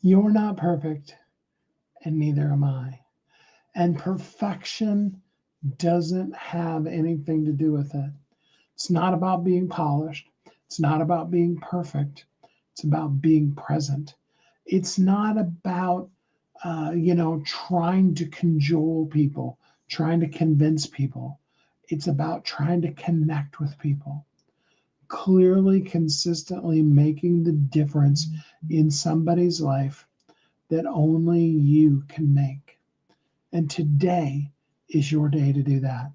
You're not perfect, and neither am I. And perfection doesn't have anything to do with it. It's not about being polished. It's not about being perfect. It's about being present. It's not about, trying to cajole people, trying to convince people. It's about trying to connect with people, clearly, consistently making the difference in somebody's life that only you can make. And today is your day to do that.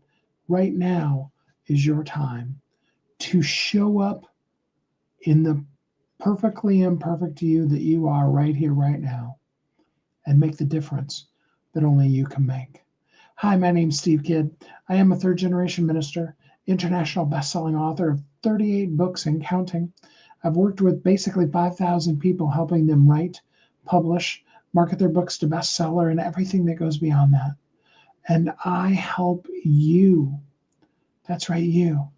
Right now is your time to show up in the perfectly imperfect you that you are right here, right now, and make the difference that only you can make. Hi, my name's Steve Kidd. I am a third generation minister, international best-selling author of 38 books and counting. I've worked with basically 5,000 people, helping them write, publish, market their books to bestseller, and everything that goes beyond that. And I help you, that's right, you,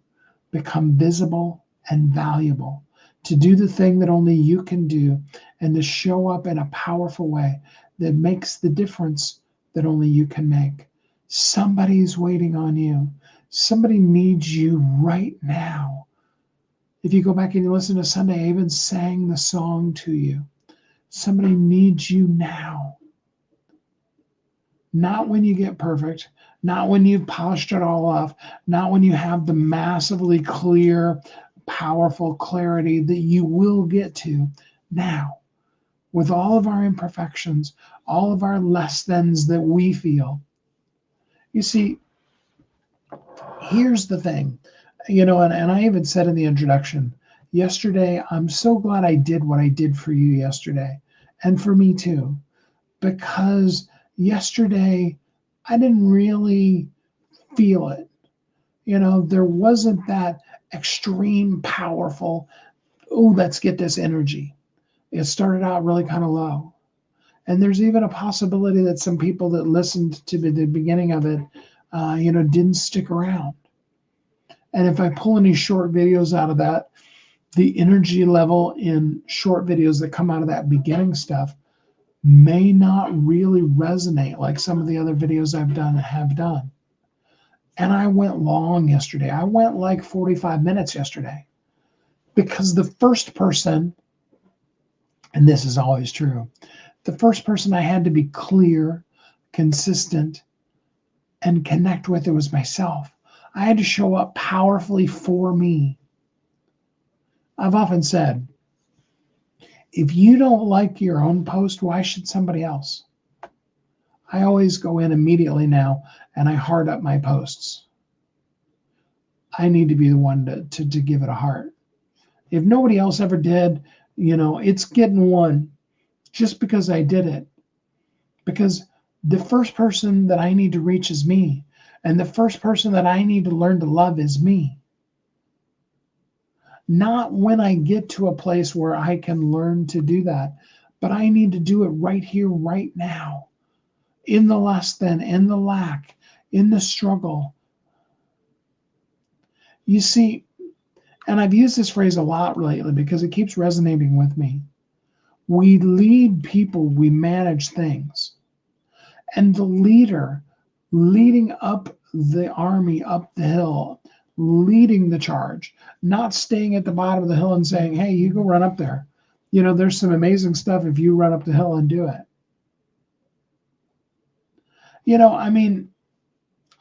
become visible and valuable, to do the thing that only you can do, and to show up in a powerful way that makes the difference that only you can make. Somebody's waiting on you. Somebody needs you right now. If you go back and you listen to Sunday, I even sang the song to you. Somebody needs you now. Not when you get perfect, not when you've polished it all off, not when you have the massively clear, powerful clarity that you will get to now. With all of our imperfections, all of our less thans that we feel. You see, here's the thing, and I even said in the introduction, yesterday, I'm so glad I did what I did for you yesterday, and for me too, because yesterday I didn't really feel it. There wasn't that extreme, powerful, oh, let's get this energy. It started out really kind of low. And there's even a possibility that some people that listened to the beginning of it, didn't stick around. And if I pull any short videos out of that, the energy level in short videos that come out of that beginning stuff may not really resonate like some of the other videos I've done have done. And I went long yesterday. I went like 45 minutes yesterday because the first person, and this is always true, the first person I had to be clear, consistent, and connect with, it was myself. I had to show up powerfully for me. I've often said, if you don't like your own post, why should somebody else? I always go in immediately now and I heart up my posts. I need to be the one to give it a heart. If nobody else ever did, it's getting one just because I did it. Because the first person that I need to reach is me. And the first person that I need to learn to love is me. Not when I get to a place where I can learn to do that, but I need to do it right here, right now. In the less than, in the lack, in the struggle. You see, and I've used this phrase a lot lately because it keeps resonating with me. We lead people, we manage things. And the leader leading up the army up the hill, leading the charge, not staying at the bottom of the hill and saying, hey, you go run up there. There's some amazing stuff if you run up the hill and do it.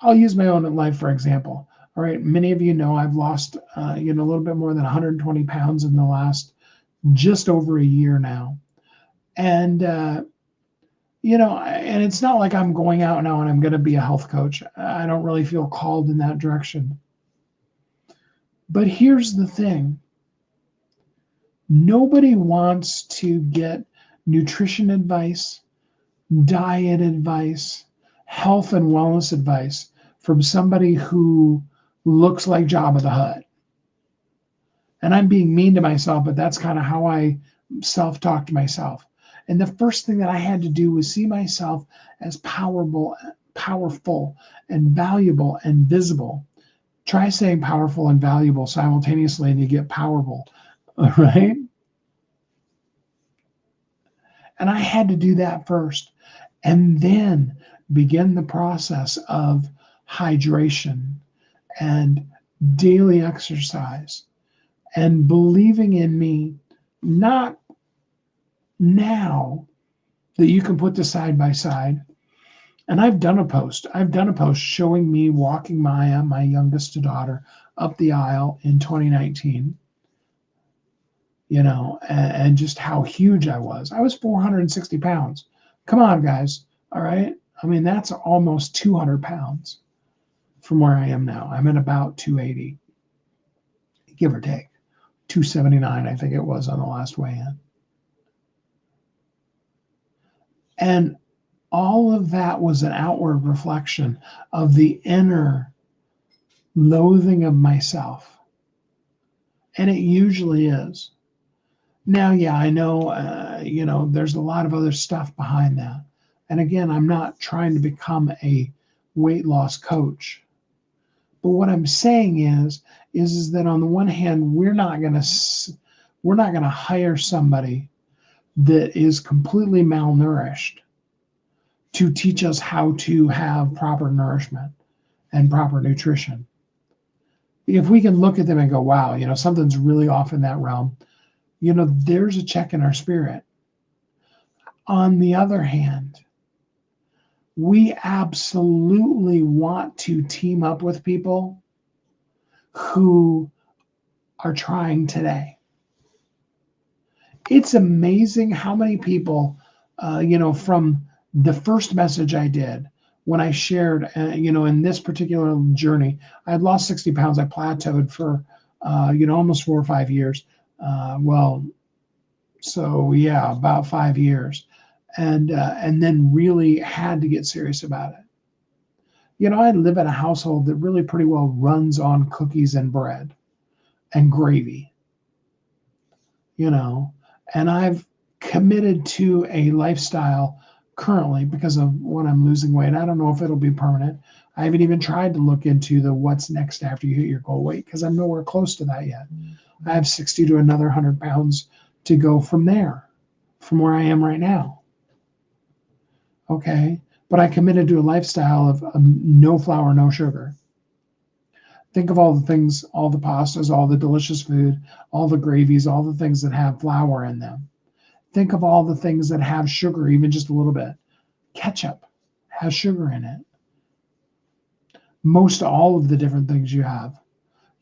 I'll use my own life for example. All right, many of you know I've lost, a little bit more than 120 pounds in the last just over a year now. And, and it's not like I'm going out now and I'm going to be a health coach. I don't really feel called in that direction. But here's the thing. Nobody wants to get nutrition advice, diet advice, health and wellness advice from somebody who looks like Jabba the Hutt. And I'm being mean to myself, but that's kind of how I self-talk to myself. And the first thing that I had to do was see myself as powerful and valuable and visible. Try saying powerful and valuable simultaneously and you get powerful, all right? And I had to do that first and then begin the process of hydration and daily exercise and believing in me, not now that you can put this side by side. And I've done a post. I've done a post showing me walking Maya, my youngest daughter, up the aisle in 2019, and just how huge I was. I was 460 pounds. Come on, guys. All right. I mean, that's almost 200 pounds from where I am now. I'm at about 280, give or take. 279, I think it was on the last weigh in. And all of that was an outward reflection of the inner loathing of myself. And it usually is. Now, yeah, I know, there's a lot of other stuff behind that. And again, I'm not trying to become a weight loss coach. But what I'm saying is that on the one hand, we're not going to hire somebody that is completely malnourished to teach us how to have proper nourishment and proper nutrition. If we can look at them and go, wow, something's really off in that realm, there's a check in our spirit. On the other hand, we absolutely want to team up with people who are trying today. It's amazing how many people, from the first message I did when I shared, in this particular journey, I had lost 60 pounds. I plateaued for, almost 4 or 5 years. About 5 years. And then really had to get serious about it. I live in a household that really pretty well runs on cookies and bread and gravy, and I've committed to a lifestyle currently because of when I'm losing weight. I don't know if it'll be permanent. I haven't even tried to look into the what's next after you hit your goal weight because I'm nowhere close to that yet. I have 60 to another 100 pounds to go from there, from where I am right now. Okay. But I committed to a lifestyle of no flour, no sugar. Think of all the things, all the pastas, all the delicious food, all the gravies, all the things that have flour in them. Think of all the things that have sugar, even just a little bit. Ketchup has sugar in it. Most all of the different things you have.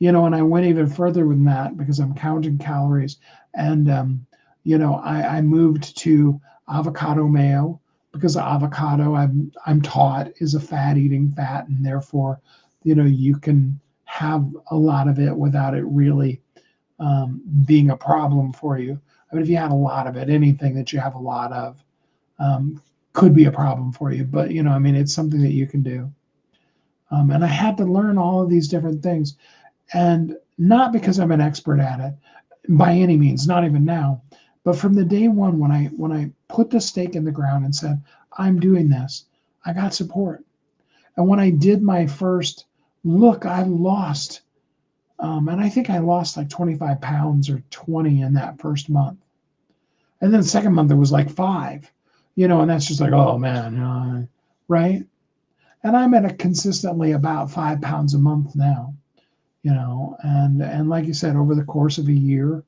And I went even further with that because I'm counting calories. And, I moved to avocado mayo because avocado, I'm taught, is a fat-eating fat, and therefore, you can have a lot of it without it really being a problem for you. I mean, if you had a lot of it, anything that you have a lot of could be a problem for you. But, it's something that you can do. And I had to learn all of these different things. And not because I'm an expert at it by any means, not even now. But from the day one, when I put the stake in the ground and said, I'm doing this, I got support. And when I did my first look, I lost, and I think I lost like 25 pounds or 20 in that first month. And then the second month, it was like 5, and that's just like, oh man, right? And I'm at consistently about 5 pounds a month now, and like you said, over the course of a year,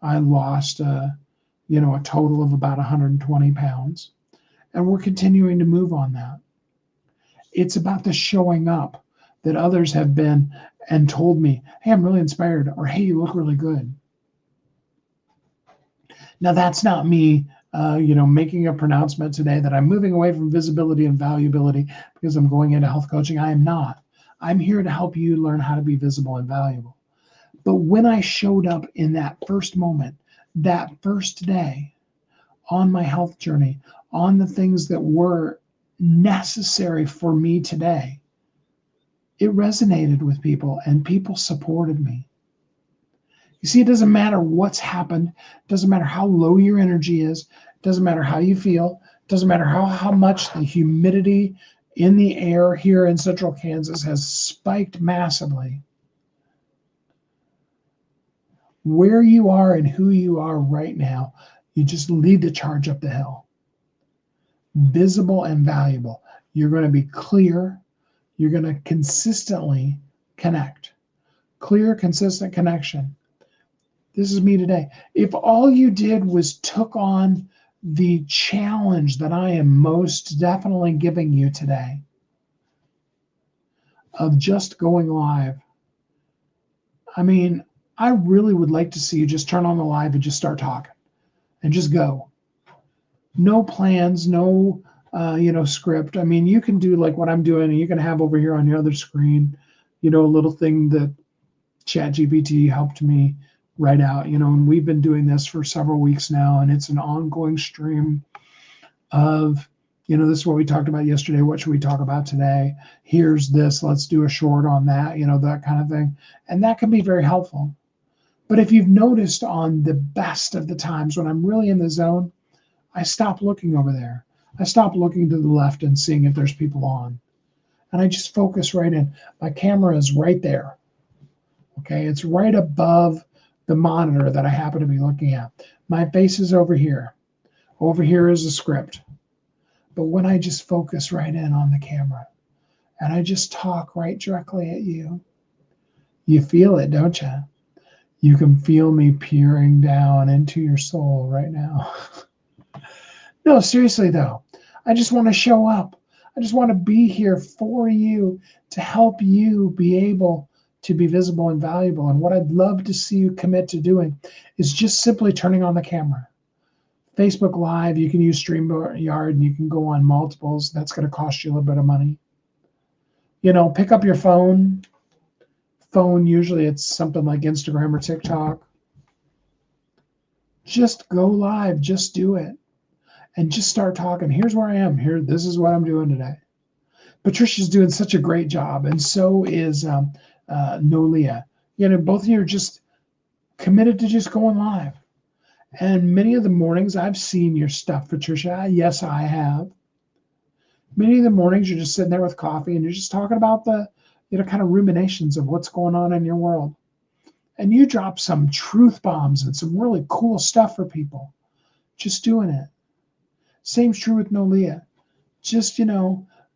I lost, a total of about 120 pounds. And we're continuing to move on that. It's about the showing up that others have been and told me, hey, I'm really inspired, or hey, you look really good. Now, that's not me, making a pronouncement today that I'm moving away from visibility and valuability because I'm going into health coaching. I am not. I'm here to help you learn how to be visible and valuable. But when I showed up in that first moment, that first day on my health journey, on the things that were necessary for me today, it resonated with people and people supported me. You see, it doesn't matter what's happened. It doesn't matter how low your energy is. It doesn't matter how you feel. It doesn't matter how much the humidity in the air here in central Kansas has spiked massively. Where you are and who you are right now, You just lead the charge up the hill. Visible and valuable. You're going to be clear. You're going to consistently connect. Clear, consistent connection. This is me today. If all you did was took on the challenge that I am most definitely giving you today of just going live, I mean, I really would like to see you just turn on the live and just start talking and just go. No plans, no, script. I mean, you can do like what I'm doing, and you can have over here on your other screen, a little thing that ChatGPT helped me write out, and we've been doing this for several weeks now, and it's an ongoing stream of, this is what we talked about yesterday. What should we talk about today? Here's this. Let's do a short on that, that kind of thing. And that can be very helpful. But if you've noticed on the best of the times when I'm really in the zone, I stop looking over there. I stop looking to the left and seeing if there's people on. And I just focus right in. My camera is right there. Okay, it's right above the monitor that I happen to be looking at. My face is over here. Over here is a script. But when I just focus right in on the camera and I just talk right directly at you, you feel it, don't you? You can feel me peering down into your soul right now. No, seriously though, I just want to show up. I just want to be here for you to help you be able to be visible and valuable. And what I'd love to see you commit to doing is just simply turning on the camera. Facebook Live, you can use StreamYard and you can go on multiples. That's going to cost you a little bit of money. Pick up your phone. Usually it's something like Instagram or TikTok. Just go live. Just do it. And just start talking. Here's where I am. This is what I'm doing today. Patricia's doing such a great job, and so is Nolia. Both of you are just committed to just going live. And many of the mornings I've seen your stuff, Patricia. Yes, I have. Many of the mornings you're just sitting there with coffee and you're just talking about the, kind of ruminations of what's going on in your world. And you drop some truth bombs and some really cool stuff for people. Just doing it. Same's true with Nolia. Just,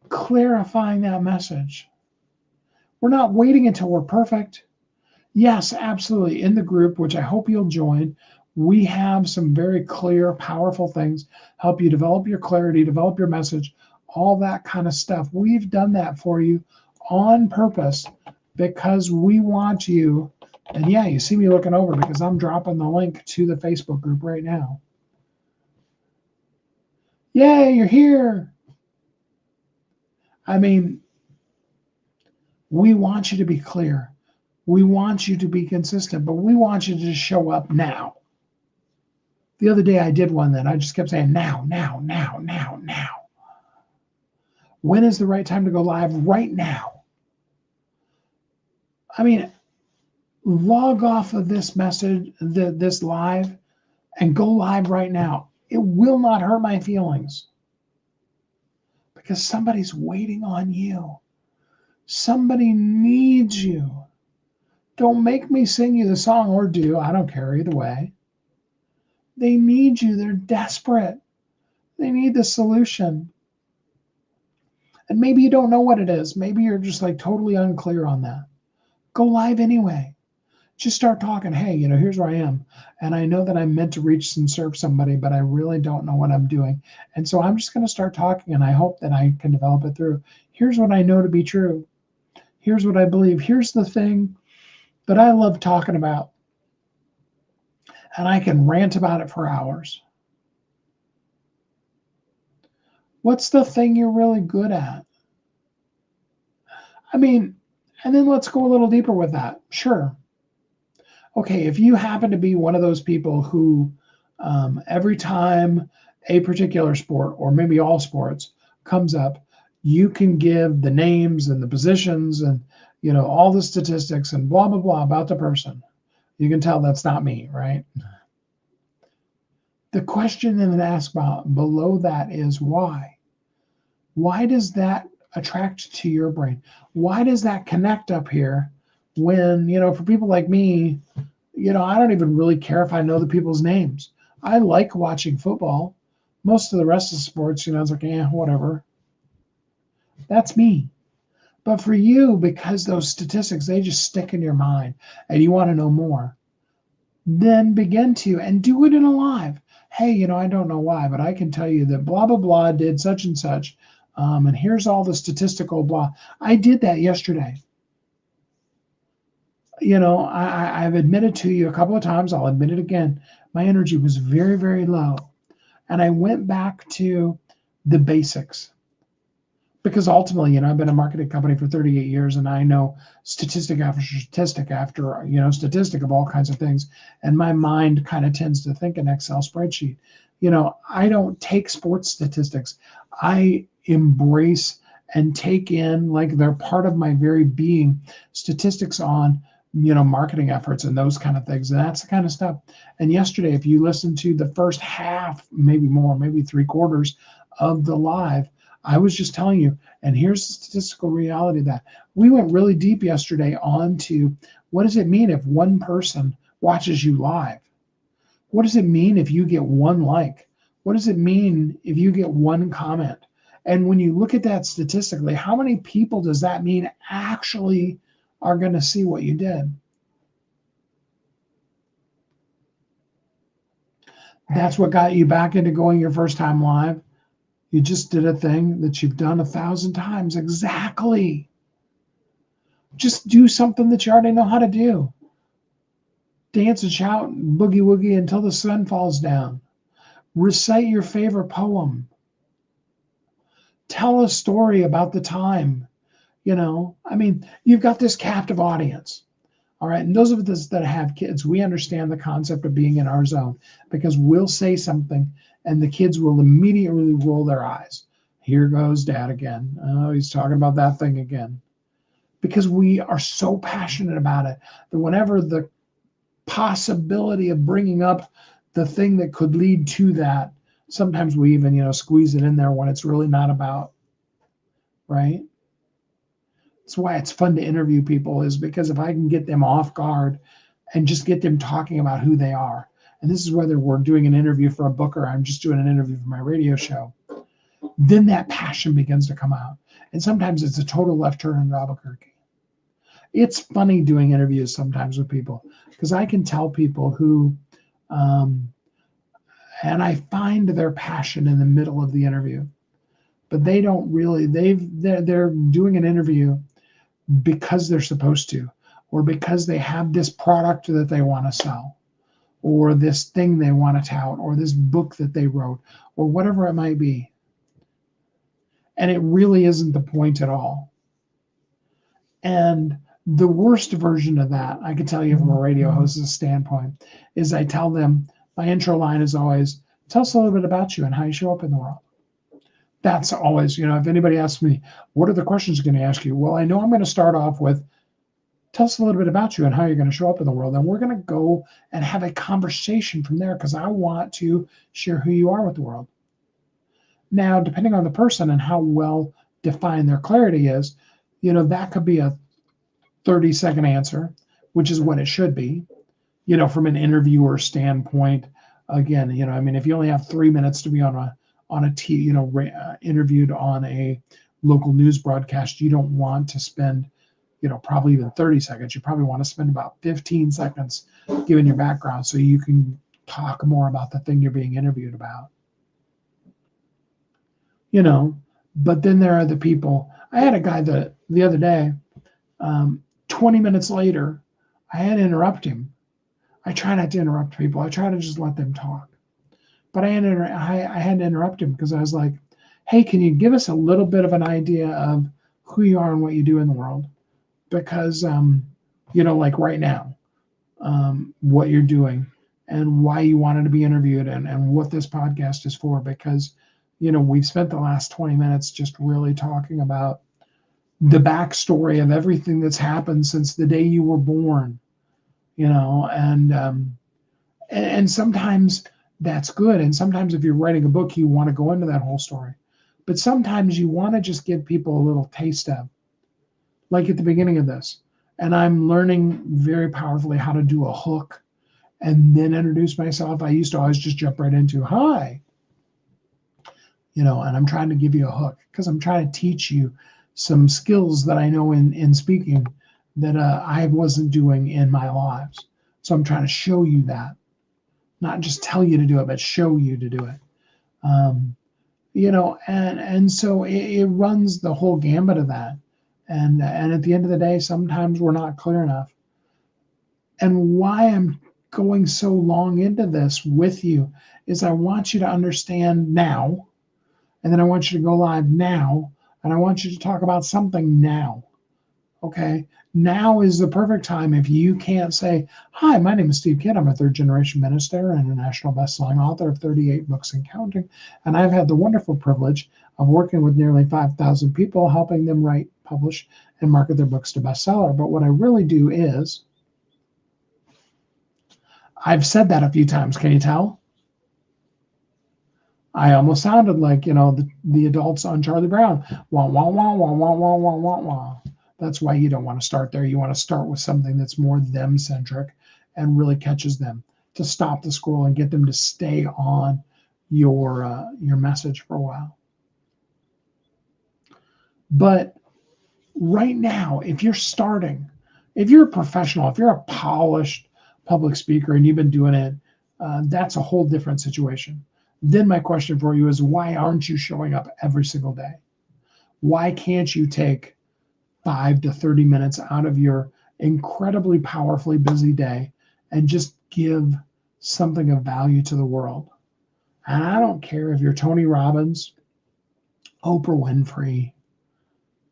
clarifying that message. We're not waiting until we're perfect. Yes, absolutely. In the group, which I hope you'll join, we have some very clear, powerful things, help you develop your clarity, develop your message, all that kind of stuff. We've done that for you on purpose because we want you. And yeah, you see me looking over because I'm dropping the link to the Facebook group right now. Yay, you're here. I mean, we want you to be clear. We want you to be consistent, but we want you to just show up now. The other day I did one that I just kept saying, now. When is the right time to go live? Right now. I mean, log off of this message, this live, and go live right now. It will not hurt my feelings because somebody's waiting on you. Somebody needs you. Don't make me sing you the song, or do. I don't care either way. They need you. They're desperate. They need the solution. And maybe you don't know what it is. Maybe you're just like totally unclear on that. Go live anyway. Just start talking. Hey, here's where I am. And I know that I'm meant to reach and serve somebody, but I really don't know what I'm doing. And so I'm just going to start talking, and I hope that I can develop it through. Here's what I know to be true. Here's what I believe. Here's the thing that I love talking about. And I can rant about it for hours. What's the thing you're really good at? I mean, and then let's go a little deeper with that. Sure. Okay, if you happen to be one of those people who every time a particular sport, or maybe all sports, comes up, you can give the names and the positions and all the statistics and blah, blah, blah about the person. You can tell that's not me, right? The question then asked about below that is why? Why does that attract to your brain? Why does that connect up here when, for people like me, I don't even really care if I know the people's names. I like watching football. Most of the rest of the sports, it's like, whatever. That's me. But for you, because those statistics, they just stick in your mind and you want to know more, then begin to and do it in a live. Hey, I don't know why, but I can tell you that blah, blah, blah did such and such. And here's all the statistical blah. I did that yesterday. I've admitted to you a couple of times, I'll admit it again. My energy was very, very low. And I went back to the basics because ultimately, I've been a marketing company for 38 years and I know statistic after statistic after, statistic of all kinds of things. And my mind kind of tends to think an Excel spreadsheet. I don't take sports statistics. I embrace and take in, like they're part of my very being, statistics on, marketing efforts and those kind of things. And that's the kind of stuff. And yesterday, if you listen to the first half, maybe more, maybe 3/4 of the live, I was just telling you, and here's the statistical reality of that. We went really deep yesterday on to what does it mean if one person watches you live? What does it mean if you get one like? What does it mean if you get one comment? And when you look at that statistically, how many people does that mean actually are going to see what you did? That's what got you back into going your first time live. You just did a thing that you've done 1,000 times. Exactly. Just do something that you already know how to do. Dance and shout and boogie woogie until the sun falls down. Recite your favorite poem. Tell a story about the time. You've got this captive audience. All right. And those of us that have kids, we understand the concept of being in our zone because we'll say something and the kids will immediately roll their eyes. Here goes dad again. Oh, he's talking about that thing again. Because we are so passionate about it that whenever the possibility of bringing up the thing that could lead to that, sometimes we even, squeeze it in there when it's really not about, right? That's why it's fun to interview people, is because if I can get them off guard and just get them talking about who they are. And this is whether we're doing an interview for a book or I'm just doing an interview for my radio show. Then that passion begins to come out. And sometimes it's a total left turn in Albuquerque. It's funny doing interviews sometimes with people because I can tell people who, and I find their passion in the middle of the interview, but they don't really, they're doing an interview because they're supposed to, or because they have this product that they want to sell, or this thing they want to tout, or this book that they wrote, or whatever it might be. And it really isn't the point at all. And the worst version of that, I can tell you from a radio host's standpoint, is I tell them, my intro line is always, tell us a little bit about you and how you show up in the world. That's always, if anybody asks me, what are the questions I'm going to ask you? Well, I know I'm going to start off with, tell us a little bit about you and how you're going to show up in the world. And we're going to go and have a conversation from there because I want to share who you are with the world. Now, depending on the person and how well defined their clarity is, that could be a 30-second answer, which is what it should be, from an interviewer standpoint. Again, if you only have 3 minutes to be on a interviewed on a local news broadcast, you don't want to spend, probably even 30 seconds. You probably want to spend about 15 seconds giving your background so you can talk more about the thing you're being interviewed about. But then there are the people. I had a guy that the other day, 20 minutes later, I had to interrupt him. I try not to interrupt people. I try to just let them talk. But I had to interrupt him because I was like, hey, can you give us a little bit of an idea of who you are and what you do in the world? Because, like right now, what you're doing and why you wanted to be interviewed and what this podcast is for. Because, we've spent the last 20 minutes just really talking about the backstory of everything that's happened since the day you were born, and sometimes that's good. And sometimes if you're writing a book, you want to go into that whole story. But sometimes you want to just give people a little taste of, like at the beginning of this. And I'm learning very powerfully how to do a hook and then introduce myself. I used to always just jump right into hi, and I'm trying to give you a hook because I'm trying to teach you some skills that I know in speaking that I wasn't doing in my lives. So I'm trying to show you that, not just tell you to do it, but show you to do it. Um, and so it runs the whole gambit of that. And at the end of the day, sometimes we're not clear enough. And why I'm going so long into this with you is I want you to understand now, and then I want you to go live now, and I want you to talk about something now. Okay. Now is the perfect time if you can't say, hi, my name is Steve Kidd. I'm a third generation minister and a national best-selling author of 38 books and counting. And I've had the wonderful privilege of working with nearly 5,000 people, helping them write, publish, and market their books to bestseller. But what I really do is, I've said that a few times. Can you tell? I almost sounded like, the adults on Charlie Brown. Wah, wah, wah, wah, wah, wah, wah, wah, wah. That's why you don't want to start there. You want to start with something that's more them-centric and really catches them, to stop the scroll and get them to stay on your message for a while. But right now, if you're starting, if you're a professional, if you're a polished public speaker and you've been doing it, that's a whole different situation. Then my question for you is, why aren't you showing up every single day? Why can't you take 5 to 30 minutes out of your incredibly powerfully busy day and just give something of value to the world? And I don't care if you're Tony Robbins, Oprah Winfrey,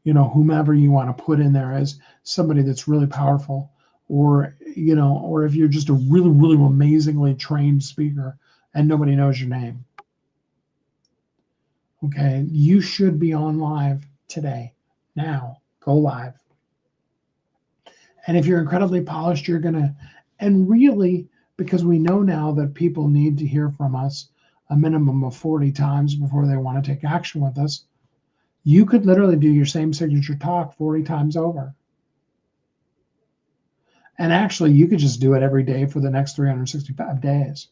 whomever you want to put in there as somebody that's really powerful, or if you're just a really, really amazingly trained speaker and nobody knows your name. Okay, you should be on live today. Now, go live. And if you're incredibly polished, and really, because we know now that people need to hear from us a minimum of 40 times before they want to take action with us, you could literally do your same signature talk 40 times over. And actually, you could just do it every day for the next 365 days.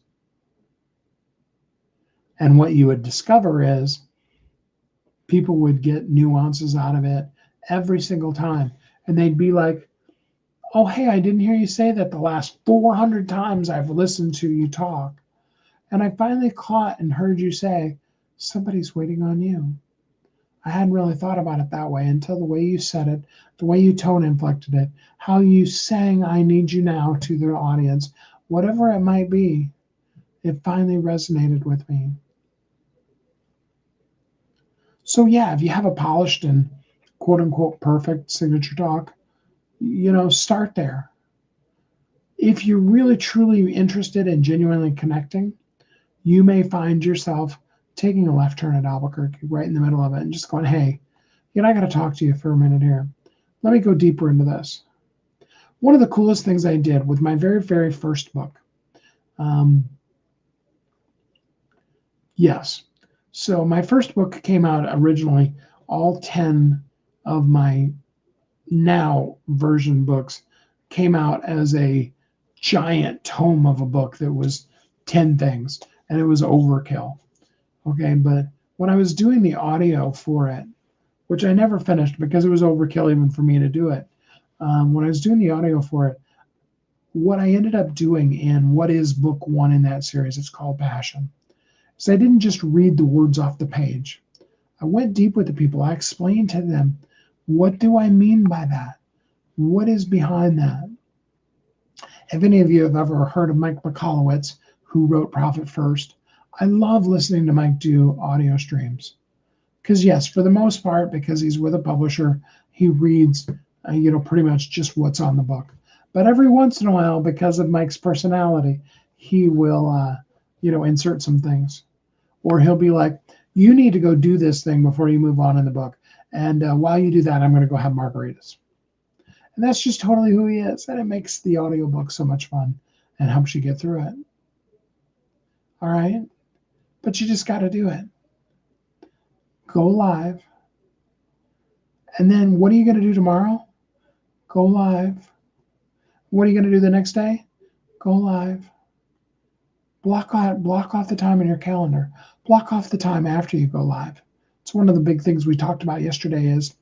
And what you would discover is people would get nuances out of it every single time. And they'd be like, oh, hey, I didn't hear you say that the last 400 times I've listened to you talk. And I finally caught and heard you say, somebody's waiting on you. I hadn't really thought about it that way until the way you said it, the way you tone inflected it, how you sang I need you now to the audience, whatever it might be, it finally resonated with me. So yeah, if you have a polished and quote unquote perfect signature talk, start there. If you're really truly interested in genuinely connecting, you may find yourself taking a left turn at Albuquerque right in the middle of it and just going, hey, I got to talk to you for a minute here. Let me go deeper into this. One of the coolest things I did with my very, very first book. Yes. So my first book came out originally, all 10 of my now version books came out as a giant tome of a book that was 10 things, and it was overkill. Okay, but when I was doing the audio for it, which I never finished because it was overkill even for me to do it, when I was doing the audio for it, what I ended up doing in what is book 1 in that series, it's called Passion, is I didn't just read the words off the page. I went deep with the people. I explained to them, what do I mean by that? What is behind that? If any of you have ever heard of Mike Michalowicz, who wrote Profit First, I love listening to Mike do audio streams. Because yes, for the most part, because he's with a publisher, he reads, pretty much just what's on the book. But every once in a while, because of Mike's personality, he will, insert some things. Or he'll be like, you need to go do this thing before you move on in the book. And while you do that, I'm going to go have margaritas. And that's just totally who he is. And it makes the audiobook so much fun and helps you get through it. All right? But you just got to do it. Go live. And then what are you going to do tomorrow? Go live. What are you going to do the next day? Go live. Block off the time in your calendar. Block off the time after you go live. It's one of the big things we talked about yesterday is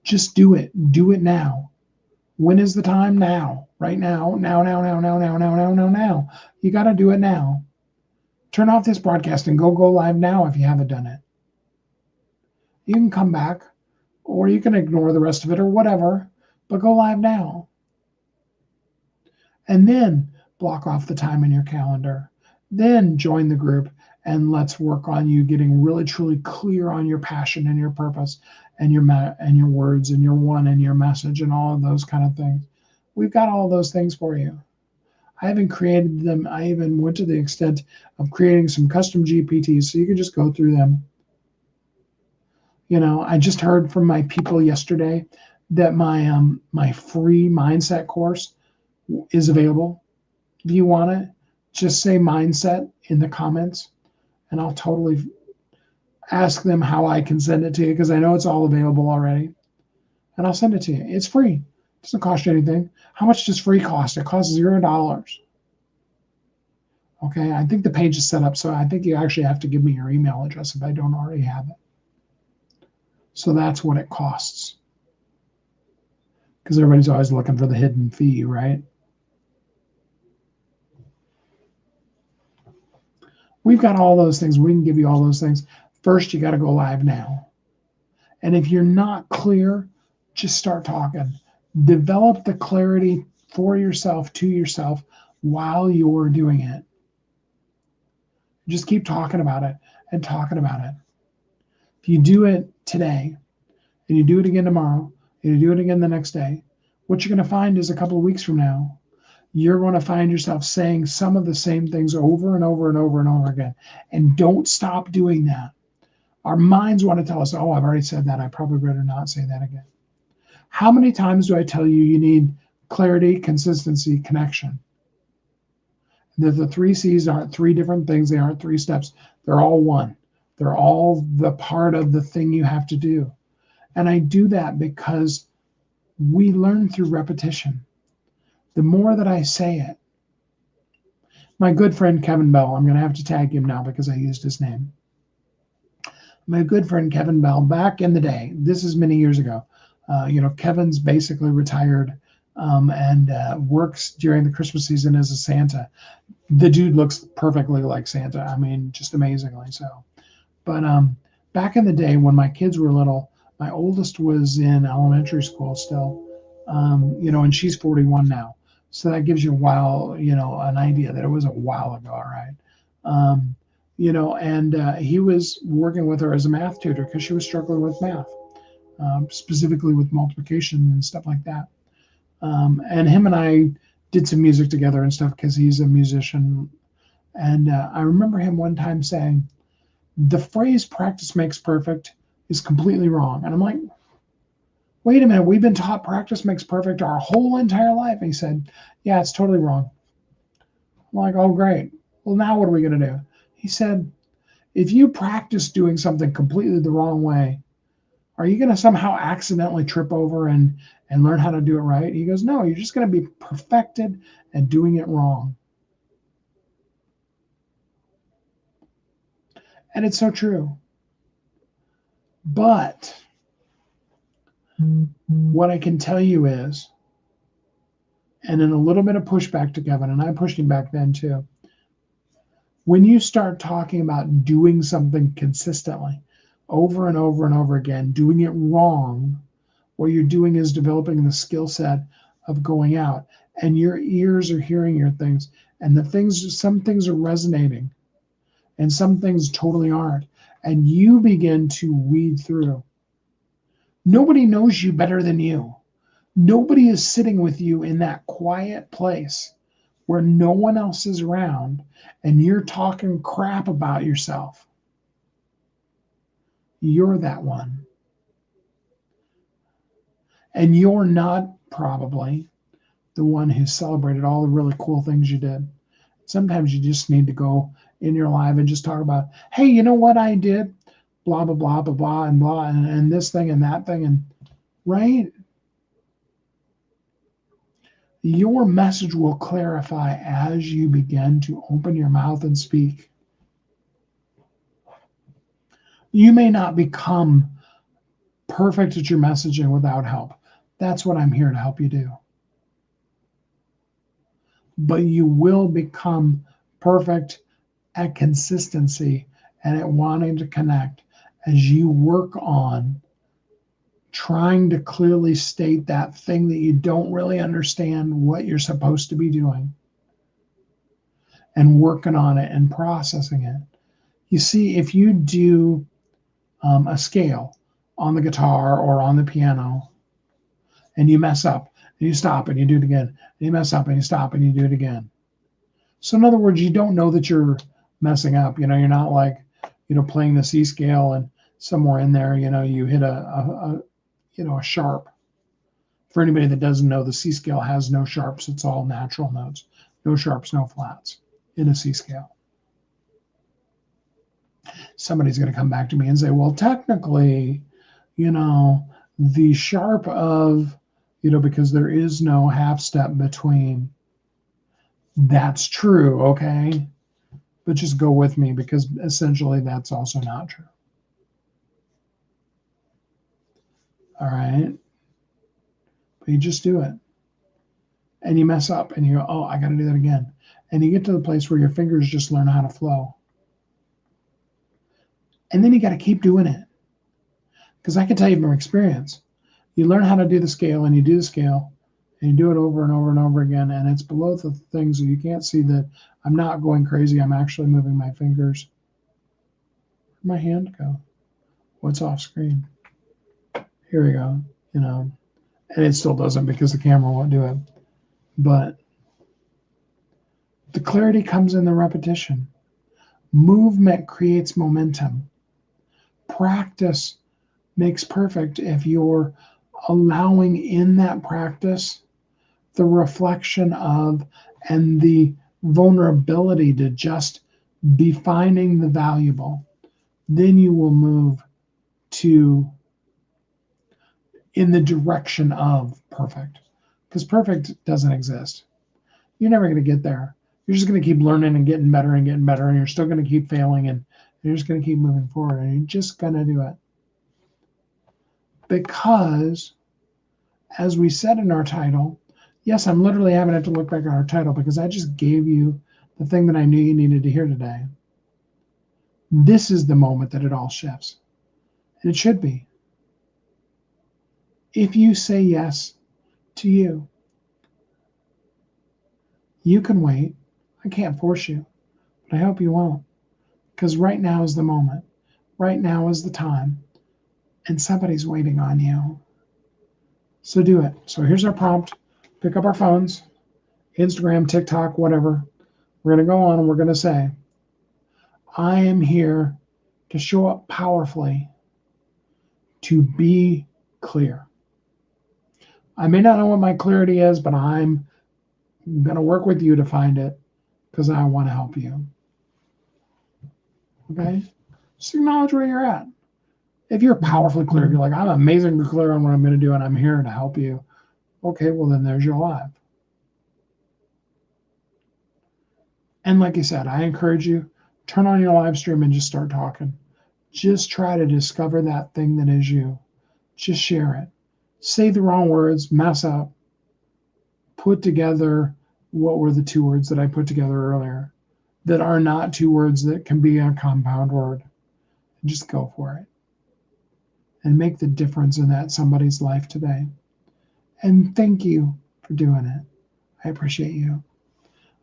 just do it. Do it now. When is the time? Now. Right now. Now, now, now, now, now, now, now, now, now. You got to do it now. Turn off this broadcast and go live now if you haven't done it. You can come back or you can ignore the rest of it or whatever, but go live now. And then block off the time in your calendar. Then join the group and let's work on you getting really truly clear on your passion and your purpose and your words and your one and your message and all of those kind of things. We've got all those things for you. I haven't created them. I even went to the extent of creating some custom GPTs so you can just go through them. I just heard from my people yesterday that my free mindset course is available. If you want it, just say mindset in the comments and I'll totally ask them how I can send it to you because I know it's all available already. And I'll send it to you. It's free. It doesn't cost you anything. How much does free cost? It costs $0. Okay, I think the page is set up, so I think you actually have to give me your email address if I don't already have it. So that's what it costs. Because everybody's always looking for the hidden fee, right? We've got all those things. We can give you all those things. First, you got to go live now. And if you're not clear, just start talking. Develop the clarity for yourself, to yourself, while you're doing it. Just keep talking about it and talking about it. If you do it today, and you do it again tomorrow, and you do it again the next day, what you're going to find is a couple of weeks from now, you're going to find yourself saying some of the same things over and over and over and over again. And don't stop doing that. Our minds want to tell us, oh, I've already said that. I probably better not say that again. How many times do I tell you you need clarity, consistency, connection? That the 3 C's aren't 3 different things. They aren't 3 steps. They're all one. They're all the part of the thing you have to do. And I do that because we learn through repetition. The more that I say it, my good friend Kevin Bell, I'm going to have to tag him now because I used his name. My good friend Kevin Bell, back in the day, this is many years ago, Kevin's basically retired and works during the Christmas season as a Santa. The dude looks perfectly like Santa. I mean, just amazingly so. But back in the day when my kids were little, my oldest was in elementary school still, and she's 41 now. So that gives you an idea that it was a while ago, right? And he was working with her as a math tutor because she was struggling with math, specifically with multiplication and stuff like that. And him and I did some music together and stuff because he's a musician. And I remember him one time saying, the phrase practice makes perfect is completely wrong. And I'm like, wait a minute, we've been taught practice makes perfect our whole entire life. And he said, yeah, it's totally wrong. I'm like, oh, great. Well, now what are we going to do? He said, if you practice doing something completely the wrong way, are you going to somehow accidentally trip over and learn how to do it right? He goes, no, you're just going to be perfected at doing it wrong. And it's so true. But what I can tell you is, and in a little bit of pushback to Kevin, and I pushed him back then too, when you start talking about doing something consistently over and over and over again, doing it wrong, what you're doing is developing the skill set of going out, and your ears are hearing your things, and some things are resonating, and some things totally aren't, and you begin to weed through. Nobody knows you better than you. Nobody is sitting with you in that quiet place where no one else is around and you're talking crap about yourself. You're that one. And you're not probably the one who celebrated all the really cool things you did. Sometimes you just need to go in your life and just talk about, hey, you know what I did? Blah, blah, blah, blah, blah, and blah, and this thing and that thing, and right? Your message will clarify as you begin to open your mouth and speak. You may not become perfect at your messaging without help. That's what I'm here to help you do. But you will become perfect at consistency and at wanting to connect as you work on trying to clearly state that thing that you don't really understand what you're supposed to be doing and working on it and processing it. You see, if you do a scale on the guitar or on the piano and you mess up and you stop and you do it again, and you mess up and you stop and you do it again. So in other words, you don't know that you're messing up. You're not like, playing the C scale and somewhere in there, you hit a sharp. For anybody that doesn't know, the C scale has no sharps. It's all natural notes. No sharps, no flats in a C scale. Somebody's going to come back to me and say, well, technically, the sharp of, because there is no half step between. That's true, okay? But just go with me because essentially that's also not true. All right? But you just do it. And you mess up and you go, oh, I got to do that again. And you get to the place where your fingers just learn how to flow. And then you got to keep doing it. Because I can tell you from experience, you learn how to do the scale and you do the scale and you do it over and over and over again. And it's below the things that you can't see that I'm not going crazy. I'm actually moving my fingers. Where'd my hand go? What's off screen? Here we go. And it still doesn't because the camera won't do it. But the clarity comes in the repetition. Movement creates momentum. Practice makes perfect if you're allowing in that practice the reflection of and the vulnerability to just be finding the valuable. Then you will move in the direction of perfect. Because perfect doesn't exist. You're never going to get there. You're just going to keep learning and getting better, and you're still going to keep failing, and you're just going to keep moving forward, and you're just going to do it. Because, as we said in our title, yes, I'm literally having to look back at our title because I just gave you the thing that I knew you needed to hear today. This is the moment that it all shifts. And it should be. If you say yes to you, you can wait. I can't force you, but I hope you won't. Because right now is the moment. Right now is the time. And somebody's waiting on you. So do it. So here's our prompt. Pick up our phones, Instagram, TikTok, whatever. We're going to go on and we're going to say, I am here to show up powerfully, to be clear. I may not know what my clarity is, but I'm going to work with you to find it because I want to help you. Okay? Just acknowledge where you're at. If you're powerfully clear, if you're like, I'm amazingly clear on what I'm going to do and I'm here to help you. Okay, well then there's your live. And like I said, I encourage you, turn on your live stream and just start talking. Just try to discover that thing that is you. Just share it. Say the wrong words, mess up, put together, what were the two words that I put together earlier that are not two words that can be a compound word. Just go for it. And make the difference in that somebody's life today. And thank you for doing it. I appreciate you.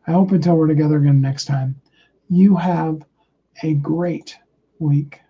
I hope until we're together again next time, you have a great week.